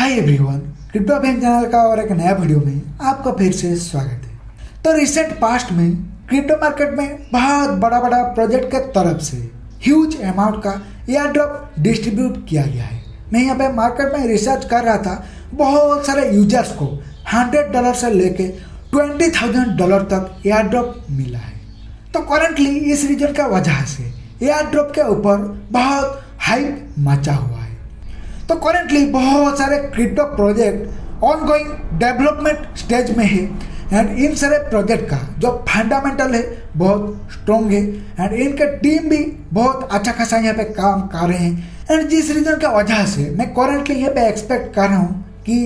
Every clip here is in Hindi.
Hi everyone, crypto bank channel का और एक नया वीडियो में आपका फिर से स्वागत है। तो रिसेंट पास्ट में क्रिप्टो मार्केट में बहुत बड़ा बड़ा प्रोजेक्ट के तरफ से ह्यूज अमाउंट का एयर ड्रॉप डिस्ट्रीब्यूट किया गया है। मैं यहाँ पे मार्केट में रिसर्च कर रहा था, बहुत सारे यूजर्स को $100 से लेके $20,000 तक एयर ड्रॉप मिला है। तो करंटली इस रीजन का वजह से एयर ड्रॉप के ऊपर बहुत हाइप मचा हुआ है। तो करंटली बहुत सारे crypto project ongoing development stage में है एंड इन सारे प्रोजेक्ट का जो फंडामेंटल है बहुत स्ट्रॉन्ग है एंड इनके टीम भी बहुत अच्छा खासा यहाँ पे काम कर रहे हैं। एंड जिस रीजन की वजह से मैं करंटली यहाँ पे एक्सपेक्ट कर रहा हूँ कि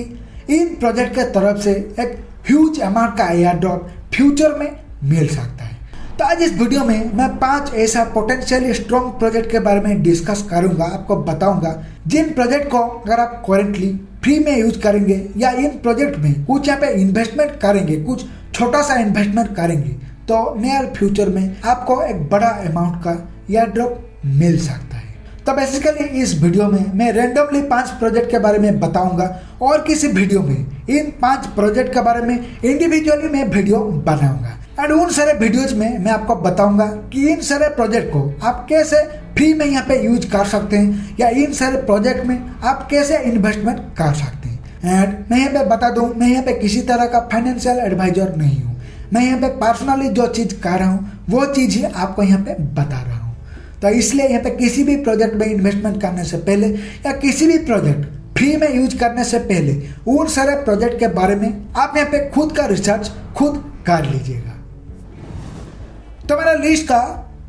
इन प्रोजेक्ट के तरफ से एक ह्यूज अमाउंट का एयर ड्रॉप फ्यूचर में मिल सकता है। तो आज इस वीडियो में मैं 5 ऐसा पोटेंशियली स्ट्रॉन्ग प्रोजेक्ट के बारे में डिस्कस करूंगा, आपको बताऊंगा जिन प्रोजेक्ट को अगर आप करेंटली फ्री में यूज करेंगे या इन प्रोजेक्ट में कुछ यहाँ पे इन्वेस्टमेंट करेंगे, कुछ छोटा सा इन्वेस्टमेंट करेंगे तो नियर फ्यूचर में आपको एक बड़ा अमाउंट का एयर ड्रॉप मिल सकता है। तो बेसिकली इस वीडियो में मैं रैंडमली 5 प्रोजेक्ट के बारे में बताऊंगा और किसी वीडियो में इन 5 प्रोजेक्ट के बारे में इंडिविजुअली मैं वीडियो बनाऊंगा एंड उन सारे वीडियोज में मैं आपको बताऊंगा कि इन सारे प्रोजेक्ट को आप कैसे फ्री में यहाँ पे यूज कर सकते हैं या इन सारे प्रोजेक्ट में आप कैसे इन्वेस्टमेंट कर सकते हैं। एंड मैं यहाँ पे बता दूं, मैं यहाँ पे किसी तरह का फाइनेंशियल एडवाइजर नहीं हूँ। मैं यहाँ पे पर्सनली जो चीज़ कर रहा हूँ वो चीज़ ही आपको यहाँ पे बता रहा हूँ। तो इसलिए यहाँ पे किसी भी प्रोजेक्ट में इन्वेस्टमेंट करने से पहले या किसी भी प्रोजेक्ट फ्री में यूज करने से पहले उन सारे प्रोजेक्ट के बारे में आप यहाँ पे खुद का रिसर्च खुद कर लीजिएगा। तो मेरा लिस्ट का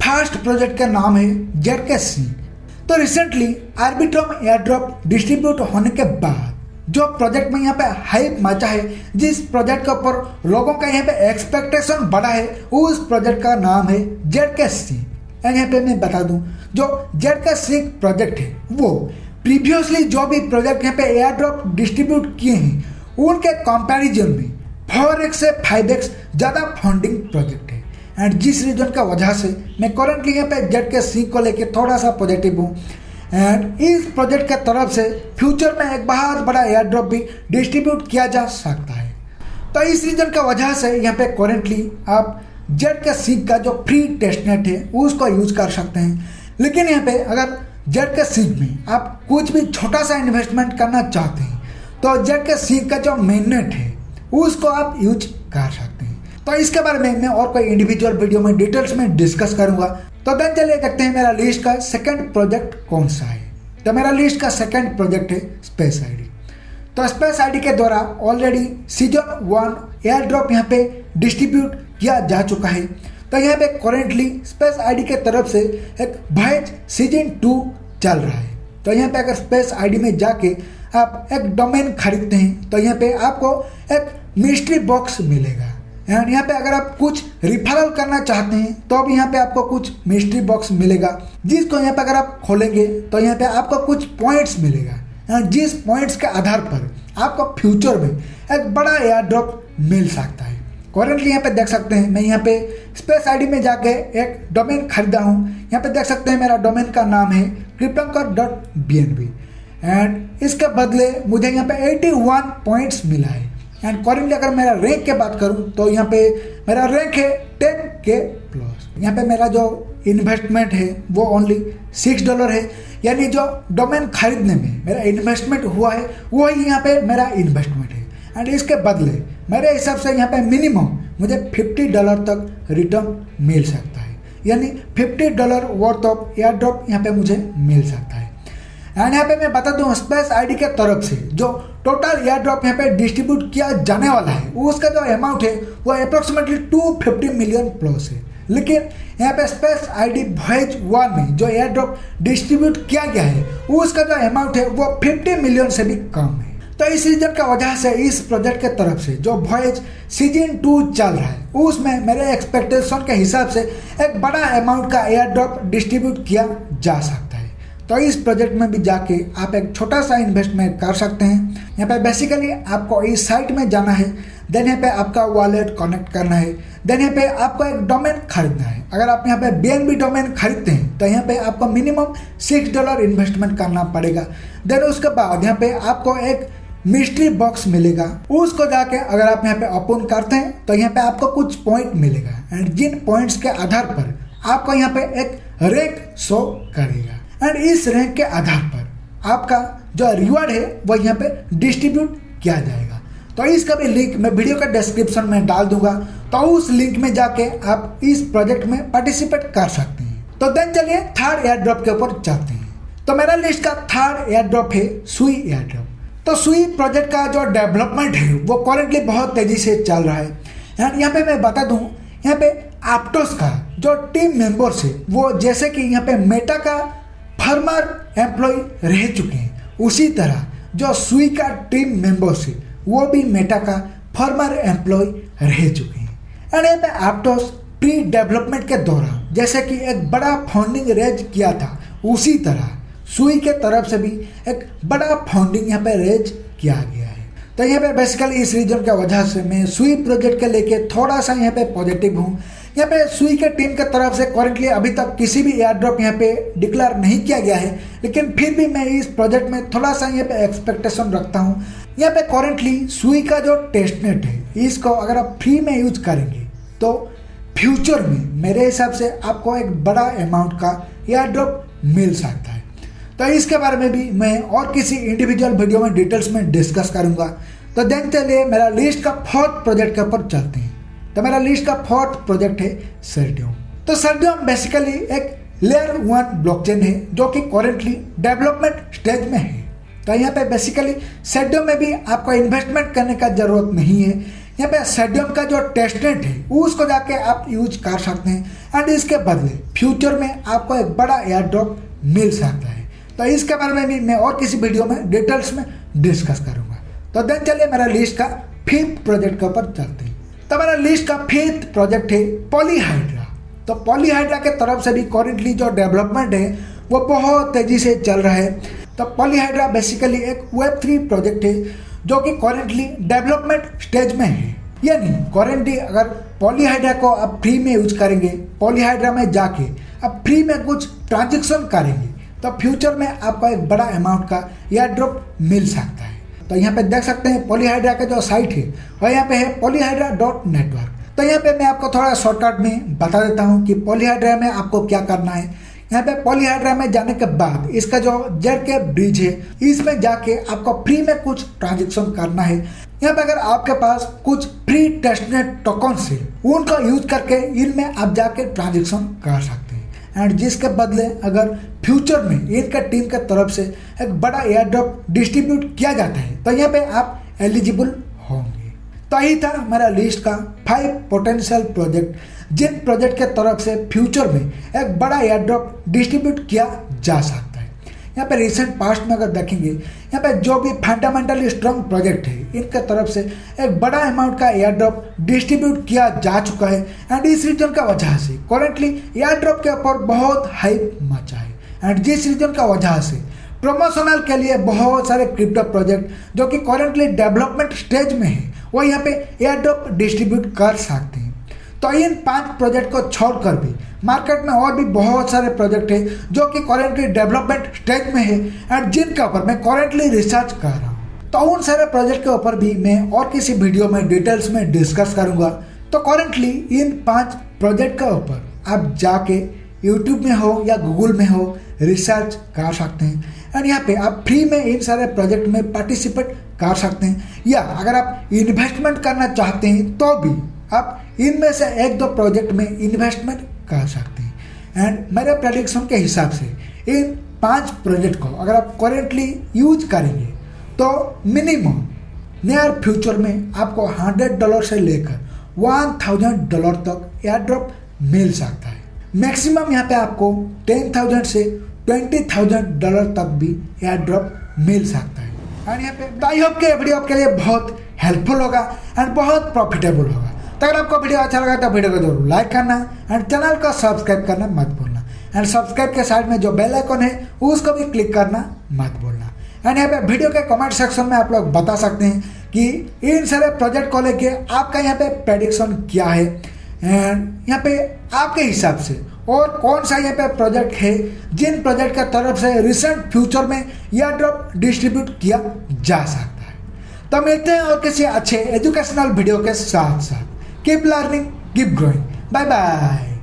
फर्स्ट प्रोजेक्ट का नाम है ZK Sync। तो recently Arbitrum air drop distribute होने के बाद जो प्रोजेक्ट में यहाँ पे हाइप मचा है, जिस प्रोजेक्ट के ऊपर लोगों का यहाँ पे एक्सपेक्टेशन बढ़ा है, उस प्रोजेक्ट का नाम है ZK Sync। यहाँ पे मैं बता दूं, जो ZK Sync प्रोजेक्ट है वो प्रीवियसली जो भी प्रोजेक्ट यहाँ पे एयर ड्रॉप डिस्ट्रीब्यूट किए हैं उनके कंपैरिजन में 4x से 5x ज़्यादा फंडिंग प्रोजेक्ट है। एंड जिस रीजन का वजह से मैं करंटली यहाँ पे ZK Sync को लेके थोड़ा सा पॉजिटिव हूँ एंड इस प्रोजेक्ट के तरफ से फ्यूचर में एक बहुत बड़ा एयर ड्रॉप भी डिस्ट्रीब्यूट किया जा सकता है। तो इस रीजन का वजह से यहाँ पे करंटली आप ZK Sync का जो फ्री टेस्टनेट है उसको यूज कर सकते हैं। लेकिन यहाँ पे अगर ZK Sync में आप कुछ भी छोटा सा इन्वेस्टमेंट करना चाहते हैं तो ZK Sync का जो मेननेट है उसको आप यूज कर सकते हैं। तो इसके बारे में मैं और कोई इंडिविजुअल वीडियो में डिटेल्स में डिस्कस करूंगा। तो देन चलिए देखते हैं मेरा लिस्ट का सेकंड प्रोजेक्ट कौन सा है। तो मेरा लिस्ट का सेकंड प्रोजेक्ट है स्पेस आईडी। तो स्पेस आईडी के द्वारा ऑलरेडी सीजन 1 एयर ड्रॉप यहाँ पे डिस्ट्रीब्यूट किया जा चुका है। तो यहाँ पे करेंटली स्पेस आईडी के तरफ से एक वॉयेज सीजन 2 चल रहा है। तो यहाँ पे अगर स्पेस आईडी में जाके आप एक डोमेन खरीदते हैं तो यहाँ पे आपको एक मिस्ट्री बॉक्स मिलेगा एंड यहाँ पे अगर आप कुछ रिफरल करना चाहते हैं तो अब यहाँ पे आपको कुछ मिस्ट्री बॉक्स मिलेगा, जिसको यहाँ पे अगर आप खोलेंगे तो यहाँ पे आपको कुछ पॉइंट्स मिलेगा एंड जिस पॉइंट्स के आधार पर आपको फ्यूचर में एक बड़ा एयर ड्रॉप मिल सकता है। करेंटली यहाँ पे देख सकते हैं, मैं यहाँ पे स्पेस आईडी में जाके एक डोमेन खरीदा हूँ। यहाँ पे देख सकते हैं मेरा डोमेन का नाम है cryptonker.bnb एंड इसके बदले मुझे यहाँ पे 81 पॉइंट्स मिला है। एंड करेंटली अगर मेरा रैंक की बात करूँ तो यहाँ पे मेरा रैंक है 10K प्लस। यहाँ पे मेरा जो इन्वेस्टमेंट है वो ओनली $6 है, यानी जो डोमेन खरीदने में मेरा इन्वेस्टमेंट हुआ है वही यहाँ पे मेरा इन्वेस्टमेंट है। एंड इसके बदले मेरे हिसाब से यहाँ पे मिनिमम मुझे $50 तक रिटर्न मिल सकता है, यानी $50 वर्थ ऑफ एयर ड्रॉप यहाँ पे मुझे मिल सकता है। एंड यहाँ पे मैं बता दूँ, स्पेस आईडी के तरफ से जो टोटल एयर ड्रॉप यहाँ पे डिस्ट्रीब्यूट किया जाने वाला है उसका जो अमाउंट है वो अप्रोक्सीमेटली 250 मिलियन प्लस है। लेकिन यहाँ पे स्पेस आईडी वॉयेज 1 में जो एयर ड्रॉप डिस्ट्रीब्यूट किया गया है उसका जो अमाउंट है वो 50 मिलियन से भी कम है। तो इस रीजन का वजह से इस प्रोजेक्ट के तरफ से जो वॉयेज सीजन 2 चल रहा है उसमें मेरे एक्सपेक्टेशन के हिसाब से एक बड़ा अमाउंट का एयर ड्रॉप डिस्ट्रीब्यूट किया जा सकता है। तो इस प्रोजेक्ट में भी जाके आप एक छोटा सा इन्वेस्टमेंट कर सकते हैं। यहाँ पे बेसिकली आपको इस साइट में जाना है, देन यहाँ पे आपका वॉलेट कनेक्ट करना है, देन यहाँ पे आपको एक डोमेन खरीदना है। अगर आप यहाँ पे BNB डोमेन खरीदते हैं तो यहाँ पे आपको मिनिमम $6 इन्वेस्टमेंट करना पड़ेगा। देन उसके बाद यहाँ पे आपको एक मिस्ट्री बॉक्स मिलेगा। उसको जाके अगर आप यहाँ पे ओपन करते हैं तो यहाँ पे आपको कुछ पॉइंट मिलेगा एंड जिन पॉइंट्स के आधार पर आपको यहाँ पे एक रैंक शो करेगा एंड इस रैंक के आधार पर आपका जो रिवॉर्ड है वो यहाँ पे डिस्ट्रीब्यूट किया जाएगा। तो इसका भी लिंक मैं वीडियो का डिस्क्रिप्शन में डाल दूंगा, तो उस लिंक में जाके आप इस प्रोजेक्ट में पार्टिसिपेट कर सकते हैं। तो देन चलिए थर्ड एयर ड्रॉप के ऊपर चलते हैं। तो मेरा लिस्ट का थर्ड एयर ड्रॉप है सुई एयर ड्रॉप। तो सुई प्रोजेक्ट का जो डेवलपमेंट है वो करेंटली बहुत तेजी से चल रहा है एंड यहाँ पे मैं बता दूँ, यहाँ पे एप्टोस का जो टीम मेंबर्स है वो जैसे कि यहाँ पे मेटा का फॉर्मर एम्प्लॉय रह चुके हैं, उसी तरह जो सुई का टीम मेंबर्स है वो भी मेटा का फॉर्मर एम्प्लॉय रह चुके हैं। एंड यहाँ पे एप्टोस प्री डेवलपमेंट के दौरान जैसे कि एक बड़ा फंडिंग रेज किया था, उसी तरह सुई के तरफ से भी एक बड़ा फंडिंग यहाँ पे रेज किया गया है। तो यहाँ पे बेसिकली इस रीजन की वजह से मैं सुई प्रोजेक्ट के लेके थोड़ा सा यहाँ पे पॉजिटिव हूँ। यहाँ पे सुई के टीम के तरफ से करेंटली अभी तक किसी भी एयर ड्रॉप यहाँ पे डिक्लेयर नहीं किया गया है, लेकिन फिर भी मैं इस प्रोजेक्ट में थोड़ा सा यहाँ पे एक्सपेक्टेशन रखता हूँ। यहाँ पे करेंटली सुई का जो टेस्टनेट है इसको अगर आप फ्री में यूज करेंगे तो फ्यूचर में मेरे हिसाब से आपको एक बड़ा अमाउंट का एयर ड्रॉप मिल सकता है। तो इसके बारे में भी मैं और किसी इंडिविजुअल वीडियो में डिटेल्स में डिस्कस करूंगा। तो देन चलिए मेरा लिस्ट का फोर्थ प्रोजेक्ट के ऊपर चलते हैं। तो मेरा लिस्ट का फोर्थ प्रोजेक्ट है सर्डियम। तो सर्डियम बेसिकली एक लेयर 1 ब्लॉकचेन है जो कि करेंटली डेवलपमेंट स्टेज में है। तो यहाँ पे बेसिकली सर्डियम में भी आपको इन्वेस्टमेंट करने का जरूरत नहीं है। यहाँ पे सर्डियम का जो टेस्टनेट है उसको जाके आप यूज कर सकते हैं एंड इसके बदले फ्यूचर में आपको एक बड़ा एयर ड्रॉप मिल सकता है। तो इसके बारे में भी मैं और किसी वीडियो में डिटेल्स में डिस्कस करूंगा। तो देन चलिए मेरा लिस्ट का फिफ्थ प्रोजेक्ट के ऊपर चलते हैं। तो मेरा लिस्ट का फिफ्थ प्रोजेक्ट है पॉलीहाइड्रा। तो पॉलीहाइड्रा के तरफ से भी करेंटली जो डेवलपमेंट है वो बहुत तेजी से चल रहा है। तो पॉलीहाइड्रा बेसिकली एक Web3 प्रोजेक्ट है जो कि करेंटली डेवलपमेंट स्टेज में है। यानी करेंटली अगर पॉलीहाइड्रा को आप फ्री में यूज करेंगे, पॉलीहाइड्रा में जाके आप फ्री में कुछ ट्रांजेक्शन करेंगे तो फ्यूचर में आपको एक बड़ा अमाउंट का एयर ड्रॉप मिल सकता है। तो यहाँ पे देख सकते हैं पॉलीहाइड्रा का जो साइट है और यहाँ पे है polyhydra.network। तो यहाँ पे मैं आपको थोड़ा शॉर्टकट में बता देता हूँ कि पॉलीहाइड्रा में आपको क्या करना है। यहाँ पे पॉलीहाइड्रा में जाने के बाद इसका जो जेड के ब्रिज है इसमें जाके आपको फ्री में कुछ ट्रांजेक्शन करना है। यहाँ पे अगर आपके पास कुछ फ्री टेस्टनेट टोकन्स है उनका यूज करके इनमें आप जाके ट्रांजेक्शन कर सकते हैं एंड जिसके बदले अगर फ्यूचर में इनका टीम के तरफ से एक बड़ा एयर ड्रॉप डिस्ट्रीब्यूट किया जाता है तो यहाँ पे आप एलिजिबल होंगे। तो यही था मेरा लिस्ट का 5 पोटेंशियल प्रोजेक्ट जिन प्रोजेक्ट के तरफ से फ्यूचर में एक बड़ा एयर ड्रॉप डिस्ट्रीब्यूट किया जा सकता है। यहाँ पे रिसेंट पास्ट में अगर देखेंगे यहाँ पे जो भी फंडामेंटली स्ट्रॉन्ग प्रोजेक्ट है इनके तरफ से एक बड़ा अमाउंट का एयर ड्रॉप डिस्ट्रीब्यूट किया जा चुका है एंड इस रीजन का वजह से करेंटली एयर ड्रॉप के ऊपर बहुत हाइप मचा है एंड जिस रीजन का वजह से प्रमोशनल के लिए बहुत सारे क्रिप्टो प्रोजेक्ट जो कि करेंटली डेवलपमेंट स्टेज में है वो यहाँ पे एयर ड्रॉप डिस्ट्रीब्यूट कर सकते हैं। तो इन 5 प्रोजेक्ट को छोड़कर भी मार्केट में और भी बहुत सारे प्रोजेक्ट है जो कि करेंटली डेवलपमेंट स्टेज में है एंड जिनके ऊपर मैं करेंटली रिसर्च कर रहा हूँ। तो उन सारे प्रोजेक्ट के ऊपर भी मैं और किसी वीडियो में डिटेल्स में डिस्कस करूंगा। तो करेंटली इन 5 प्रोजेक्ट के ऊपर आप जाके यूट्यूब में हो या गूगल में हो रिसर्च कर सकते हैं एंड यहाँ पे आप फ्री में इन सारे प्रोजेक्ट में पार्टिसिपेट कर सकते हैं या अगर आप इन्वेस्टमेंट करना चाहते हैं तो भी आप इनमें से 1-2 प्रोजेक्ट में इन्वेस्टमेंट कर सकते हैं एंड मेरे प्रेडिक्शन के हिसाब से इन 5 प्रोजेक्ट को अगर आप करेंटली यूज करेंगे तो मिनिमम नियर फ्यूचर में आपको $100 से लेकर $1000 तक एयर ड्रॉप मिल सकता है। मैक्सिमम यहाँ पे आपको $10,000 से $20,000 तक भी एयर ड्रॉप मिल सकता है एंड यहाँ पे आई होप के वीडियो आपके लिए बहुत हेल्पफुल होगा एंड बहुत प्रॉफिटेबल होगा। तो अगर आपको वीडियो अच्छा लगा तो वीडियो को जरूर लाइक करना एंड चैनल को सब्सक्राइब करना मत भूलना एंड सब्सक्राइब के साइड में जो बेल आइकन है उसको भी क्लिक करना मत भूलना एंड यहाँ पे वीडियो के कमेंट सेक्शन में आप लोग बता सकते हैं कि इन सारे प्रोजेक्ट को लेके आपका यहाँ पे प्रेडिक्शन क्या है एंड यहाँ पे आपके हिसाब से और कौन सा यहाँ पे प्रोजेक्ट है जिन प्रोजेक्ट के तरफ से रिसेंट फ्यूचर में एयर ड्रॉप डिस्ट्रीब्यूट किया जा सकता है। तो मिलते हैं और किसी अच्छे एजुकेशनल वीडियो के साथ साथ। Keep learning, keep growing. Bye bye.